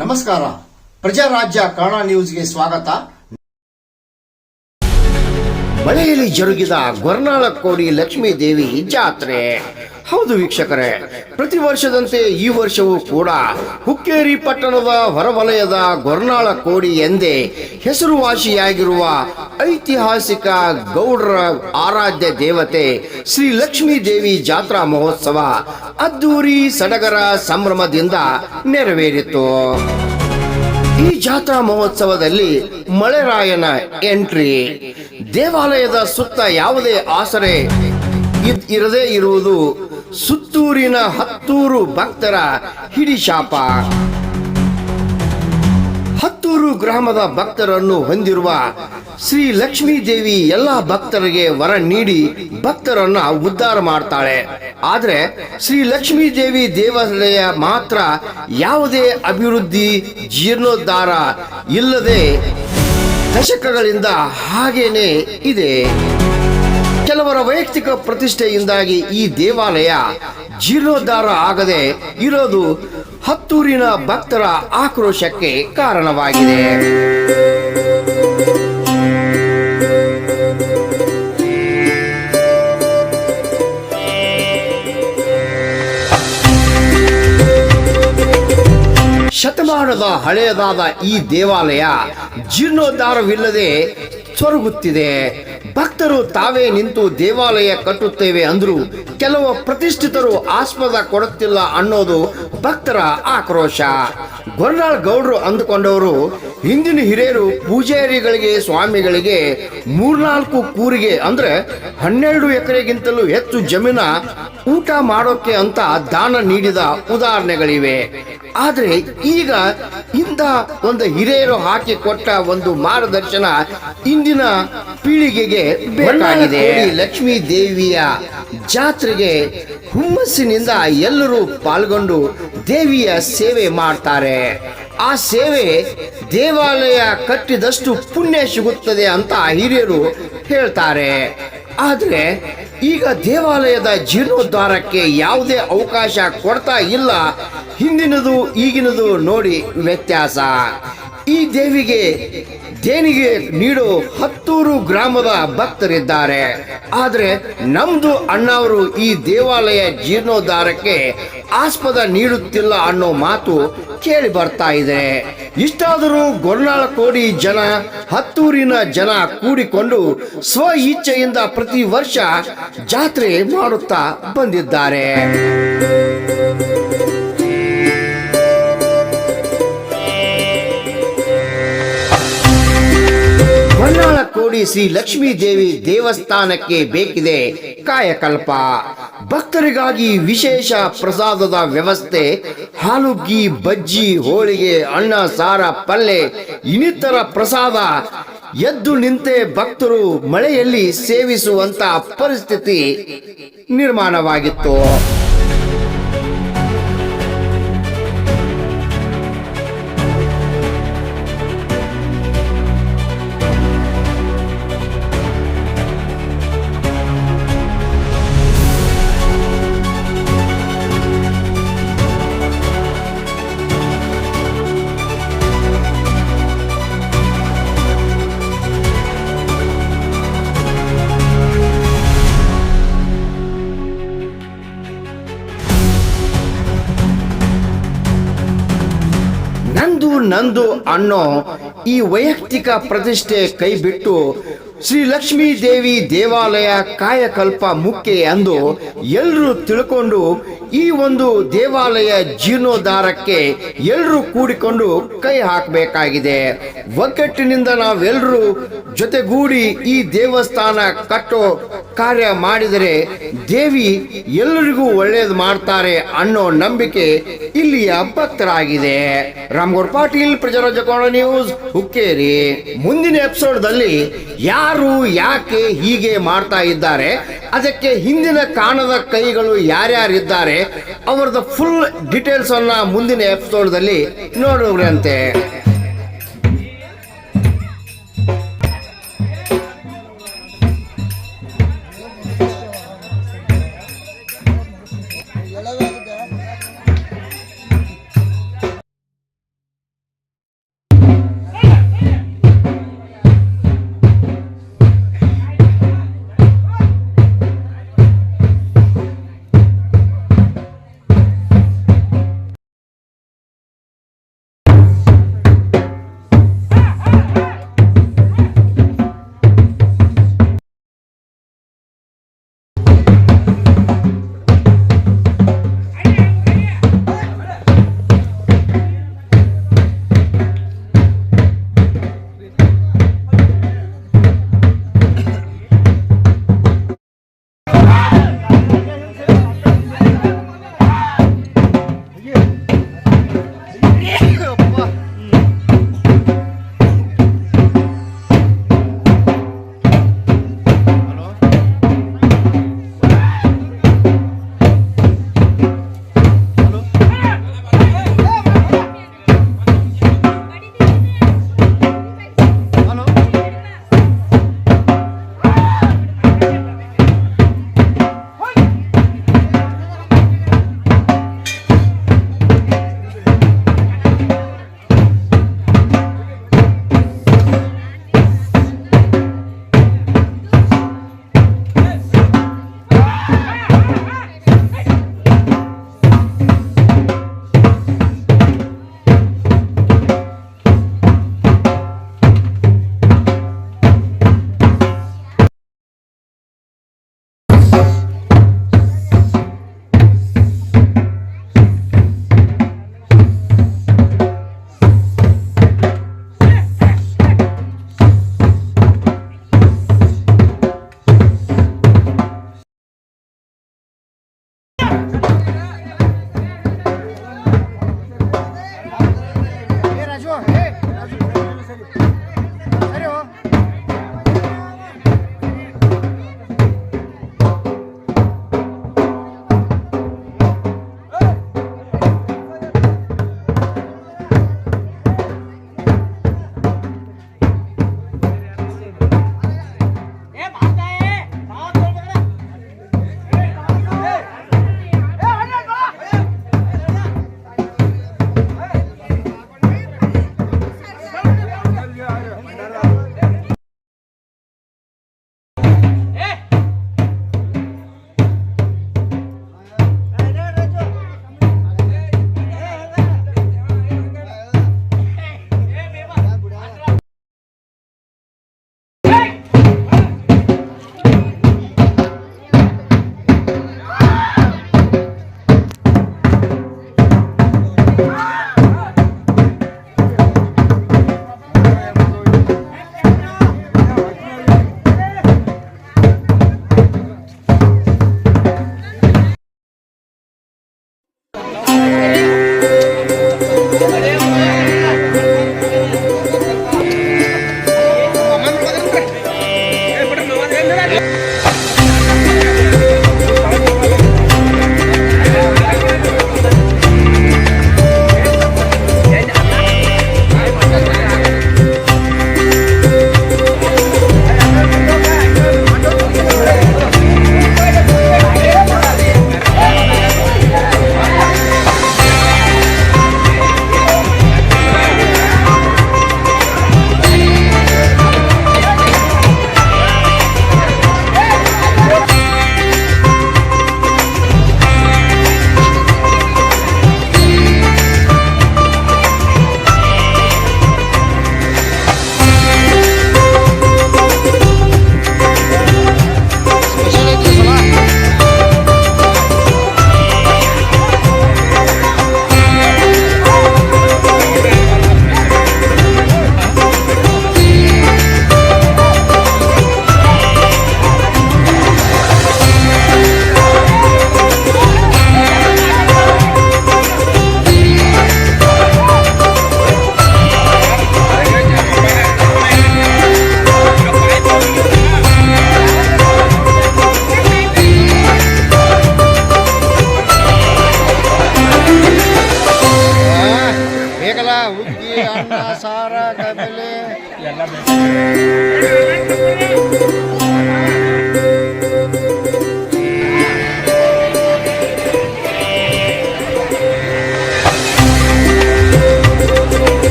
ನಮಸ್ಕಾರ, ಪ್ರಜಾರಾಜ್ಯ ಕನ್ನಡ ನ್ಯೂಸ್ಗೆ ಸ್ವಾಗತ. ಮಳೆಯಲ್ಲಿ ಜರುಗಿದ ಗೊರ್ನಾಳ ಕೋಡಿ ಲಕ್ಷ್ಮೀ ದೇವಿ ಜಾತ್ರೆ. ಹೌದು ವೀಕ್ಷಕರೇ, ಪ್ರತಿ ವರ್ಷದಂತೆ ಈ ವರ್ಷವೂ ಕೂಡ ಹುಕ್ಕೇರಿ ಪಟ್ಟಣದ ಹೊರವಲಯದ ಗೊರ್ನಾಳ ಕೋಡಿ ಎಂದೇ ಹೆಸರುವಾಸಿಯಾಗಿರುವ ಐತಿಹಾಸಿಕ ಗೌಡರ ಆರಾಧ್ಯ ದೇವತೆ ಶ್ರೀ ಲಕ್ಷ್ಮೀ ದೇವಿ ಜಾತ್ರಾ ಮಹೋತ್ಸವ ಅದ್ದೂರಿ ಸಡಗರ ಸಂಭ್ರಮದಿಂದ ನೆರವೇರಿತು. ಈ ಜಾತ್ರಾ ಮಹೋತ್ಸವದಲ್ಲಿ ಮಳೆರಾಯನ ಎಂಟ್ರಿ, ದೇವಾಲಯದ ಸುತ್ತ ಯಾವುದೇ ಆಸರೆ ಇರದೇ ಇರುವುದು, ಸುತ್ತೂರಿನ ಹತ್ತೂರು ಭಕ್ತರ ಹಿಡಿಶಾಪ. ಹತ್ತೂರು ಗ್ರಾಮದ ಭಕ್ತರನ್ನು ಹೊಂದಿರುವ ಶ್ರೀ ಲಕ್ಷ್ಮೀ ದೇವಿ ಎಲ್ಲ ಭಕ್ತರಿಗೆ ವರ ನೀಡಿ ಭಕ್ತರನ್ನ ಉದ್ಧಾರ ಮಾಡ್ತಾಳೆ. ಆದ್ರೆ ಶ್ರೀ ಲಕ್ಷ್ಮೀ ದೇವಿ ದೇವಾಲಯ ಮಾತ್ರ ಯಾವುದೇ ಅಭಿವೃದ್ಧಿ ಜೀರ್ಣೋದ್ಧಾರ ಇಲ್ಲದೆ ದಶಕಗಳಿಂದ ಹಾಗೇನೆ ಇದೆ. ಕೆಲವರ ವೈಯಕ್ತಿಕ ಪ್ರತಿಷ್ಠೆಯಿಂದಾಗಿ ಈ ದೇವಾಲಯ ಜೀರ್ಣೋದ್ಧಾರ ಆಗದೆ ಇರೋದು ಹತ್ತೂರಿನ ಭಕ್ತರ ಆಕ್ರೋಶಕ್ಕೆ ಕಾರಣವಾಗಿದೆ. ಶತಮಾನದ ಹಳೆಯದಾದ ಈ ದೇವಾಲಯ ಜೀರ್ಣೋದ್ಧಾರವಿಲ್ಲದೆ ಸೊರಗುತ್ತಿದೆ. ಭಕ್ತರು ತಾವೇ ನಿಂತು ದೇವಾಲಯ ಕಟ್ಟುತ್ತೇವೆ ಅಂದ್ರು ಕೆಲವು ಪ್ರತಿಷ್ಠಿತರು ಆಸ್ಪದ ಕೊಡುತ್ತಿಲ್ಲ ಅನ್ನೋದು ಭಕ್ತರ ಆಕ್ರೋಶ. ಗೊರ್ನಾಳ್ ಗೌಡ್ರು ಅಂದುಕೊಂಡವರು ಹಿಂದಿನ ಹಿರಿಯರು ಪೂಜಾರಿಗಳಿಗೆ ಸ್ವಾಮಿಗಳಿಗೆ 3-4 ಕೂರಿಗೆ ಅಂದ್ರೆ 12 ಎಕರೆಗಿಂತಲೂ ಹೆಚ್ಚು ಜಮೀನ ಊಟ ಮಾಡೋಕೆ ಅಂತ ದಾನ ನೀಡಿದ ಉದಾಹರಣೆಗಳಿವೆ. ಆದ್ರೆ ಈಗ ಇಂಥ ಒಂದು ಹಿರಿಯರು ಹಾಕಿ ಕೊಟ್ಟ ಒಂದು ಮಾರ್ಗದರ್ಶನ ಇಂದಿನ ಪೀಳಿಗೆಗೆ ಬೇಕಾಗಿದೆ. ಲಕ್ಷ್ಮೀ ದೇವಿಯ ಜಾತ್ರೆಗೆ ಹುಮ್ಮಸ್ಸಿನಿಂದ ಎಲ್ಲರೂ ಪಾಲ್ಗೊಂಡು ದೇವಿಯ ಸೇವೆ ಮಾಡ್ತಾರೆ. ಆ ಸೇವೆ ದೇವಾಲಯ ಕಟ್ಟಿದಷ್ಟು ಪುಣ್ಯ ಸಿಗುತ್ತದೆ ಅಂತ ಹಿರಿಯರು ಹೇಳ್ತಾರೆ. ಆದ್ರೆ ಈಗ ದೇವಾಲಯದ ಜೀರ್ಣೋದ್ಧಾರಕ್ಕೆ ಯಾವುದೇ ಅವಕಾಶ ಕೊಡ್ತಾ ಇಲ್ಲ. ಹಿಂದಿನದು ಈಗಿನದು ನೋಡಿ ವ್ಯತ್ಯಾಸ. ಈ ದೇವಿಗೆ ದೇಣಿಗೆ ನೀಡೋ ಹತ್ತೂರು ಗ್ರಾಮದ ಭಕ್ತರಿದ್ದಾರೆ. ಆದ್ರೆ ನಮ್ದು ಅಣ್ಣವರು ಈ ದೇವಾಲಯ ಜೀರ್ಣೋದ್ಧಾರಕ್ಕೆ ಆಸ್ಪದ ನೀಡುತ್ತಿಲ್ಲ ಅನ್ನೋ ಮಾತು ಕೇಳಿ ಬರ್ತಾ ಇದೆ. ಇಷ್ಟಾದರೂ ಗೊರ್ನಾಳ ಕೋಡಿ ಜನ, ಹತ್ತೂರಿನ ಜನ ಕೂಡಿಕೊಂಡು ಸ್ವ ಇಚ್ಛೆಯಿಂದ ಪ್ರತಿ ವರ್ಷ ಜಾತ್ರೆ ಮಾಡುತ್ತಾ ಬಂದಿದ್ದಾರೆ. ಗೊರ್ನಾಳ ಕೋಡಿ ಶ್ರೀ ಲಕ್ಷ್ಮೀ ದೇವಿ ದೇವಸ್ಥಾನಕ್ಕೆ ಬೇಕಿದೆ ಕಾಯಕಲ್ಪ. ಭಕ್ತರಿಗಾಗಿ ವಿಶೇಷ ಪ್ರಸಾದದ ವ್ಯವಸ್ಥೆ, ಹಾಲುಗ್ಗಿ, ಬಜ್ಜಿ, ಹೋಳಿಗೆ, ಅನ್ನ, ಸಾರ, ಪಲ್ಯ ಇನ್ನಿತರ ಪ್ರಸಾದ ಎದ್ದು ನಿಂತೆ ಭಕ್ತರು ಮಳೆಯಲ್ಲಿ ಸೇವಿಸುವಂತ ಪರಿಸ್ಥಿತಿ ನಿರ್ಮಾಣವಾಗಿತ್ತು. ನಂದು ಅನ್ನೋ ಈ ವೈಯಕ್ತಿಕ ಪ್ರತಿಷ್ಠೆ ಕೈ ಬಿಟ್ಟು ಶ್ರೀ ಲಕ್ಷ್ಮೀ ದೇವಿ ದೇವಾಲಯ ಕಾಯಕಲ್ಪ ಮುಖ್ಯ ಎಂದು ಎಲ್ಲರೂ ತಿಳ್ಕೊಂಡು ಈ ಒಂದು ದೇವಾಲಯ ಜೀರ್ಣೋದ್ಧಾರಕ್ಕೆ ಎಲ್ಲರೂ ಕೂಡಿಕೊಂಡು ಕೈ ಹಾಕಬೇಕಾಗಿದೆ. ಒಗ್ಗಟ್ಟಿನಿಂದ ನಾವೆಲ್ಲರೂ ಜೊತೆಗೂಡಿ ಈ ದೇವಸ್ಥಾನ ಕಟ್ಟೋ ಕಾರ್ಯ ಮಾಡಿದರೆ ದೇವಿ ಎಲ್ಲರಿಗೂ ಒಳ್ಳೇದು ಮಾಡ್ತಾರೆ ಅನ್ನೋ ನಂಬಿಕೆ ಇಲ್ಲಿಯ ಭಕ್ತರಾಗಿದೆ. ರಾಮಗೌಡ ಪಾಟೀಲ್, ಪ್ರಜಾರಾಜ್ಯ ಕನ್ನಡ ನ್ಯೂಸ್, ಹುಕ್ಕೇರಿ. ಮುಂದಿನ ಎಪಿಸೋಡ್ದಲ್ಲಿ ಯಾರು ಯಾಕೆ ಹೀಗೆ ಮಾಡ್ತಾ ಇದ್ದಾರೆ, ಅದಕ್ಕೆ ಹಿಂದಿನ ಕಾಣದ ಕೈಗಳು ಯಾರ್ಯಾರಿದ್ದಾರೆ ಅವರದ ಫುಲ್ ಡೀಟೇಲ್ಸ್ ಅನ್ನ ಮುಂದಿನ ಎಪಿಸೋಡ್ದಲ್ಲಿ ನೋಡುವ್ರಂತೆ.